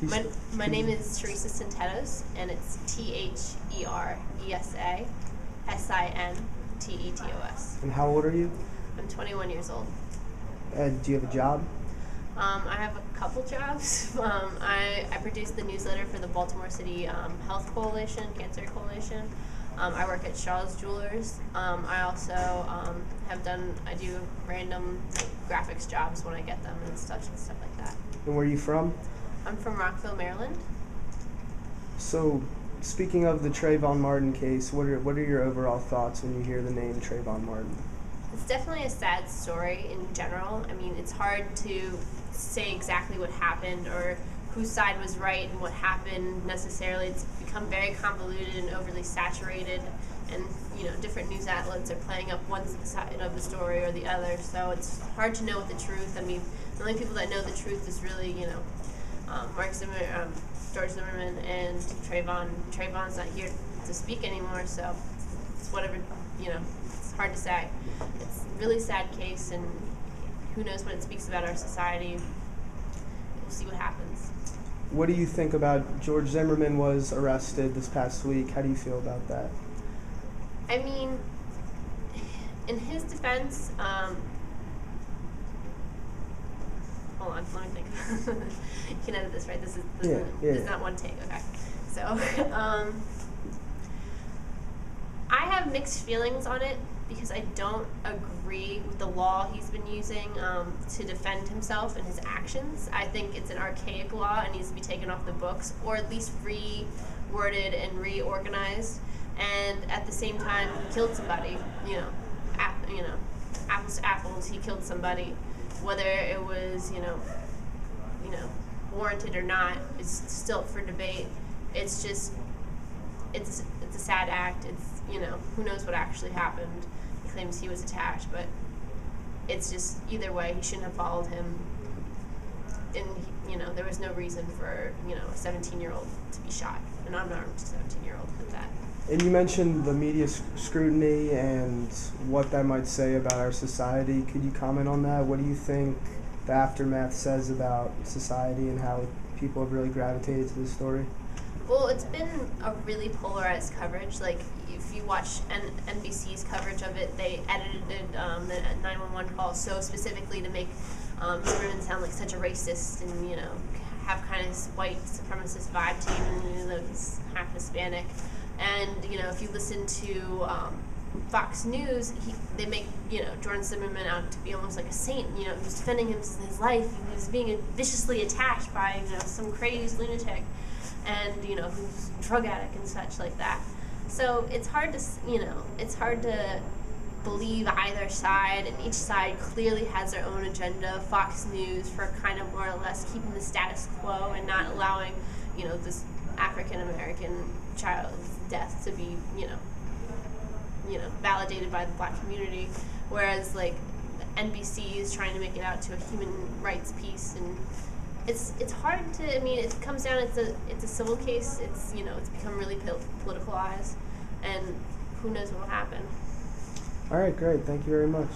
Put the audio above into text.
My name is Teresa Sintetos, and it's TheresaSintetos. And how old are you? I'm 21 years old. And do you have a job? I have a couple jobs. I produce the newsletter for the Baltimore City Health Coalition, Cancer Coalition. I work at Shaw's Jewelers. I also I do random graphics jobs when I get them and stuff like that. And where are you from? I'm from Rockville, Maryland. So, speaking of the Trayvon Martin case, what are your overall thoughts when you hear the name Trayvon Martin? It's definitely a sad story in general. I mean, it's hard to say exactly what happened or whose side was right and what happened necessarily. It's become very convoluted and overly saturated, and different news outlets are playing up one side of the story or the other. So it's hard to know what the truth. I mean, the only people that know the truth is really George Zimmerman and Trayvon. Trayvon's not here to speak anymore, so it's whatever. It's hard to say. It's a really sad case, and who knows what it speaks about our society. We'll see what happens. What do you think about George Zimmerman was arrested this past week? How do you feel about that? I mean, in his defense, hold on, let me think. You can edit this, right? This is not one take. Okay. So, I have mixed feelings on it because I don't agree with the law he's been using to defend himself and his actions. I think it's an archaic law and needs to be taken off the books, or at least reworded and reorganized. And at the same time, he killed somebody. Apples to apples, he killed somebody. Whether it was warranted or not is still up for debate. It's just it's a sad act. It's who knows what actually happened. He claims he was attacked, but it's just either way, he shouldn't have followed him. And there was no reason for a 17-year-old to be shot, an unarmed 17-year-old at that. And you mentioned the media scrutiny and what that might say about our society. Could you comment on that? What do you think the aftermath says about society and how people have really gravitated to this story? Well, it's been a really polarized coverage. Like, if you watch NBC's coverage of it, they edited the 911 call so specifically to make Zimmerman sound like such a racist and, have kind of this white supremacist vibe to him, and he's half Hispanic. And, if you listen to Fox News, they make, Jordan Zimmerman out to be almost like a saint. He was defending his life. He was being viciously attacked by, some crazed lunatic and, who's a drug addict and such like that. So it's hard to believe either side, and each side clearly has their own agenda. Fox News for kind of more or less keeping the status quo and not allowing, this African-American child's death to be, validated by the black community, whereas like NBC is trying to make it out to a human rights piece, and it's hard to. I mean, it comes down. It's a civil case. It's become really politicalized, and who knows what will happen. All right, great. Thank you very much.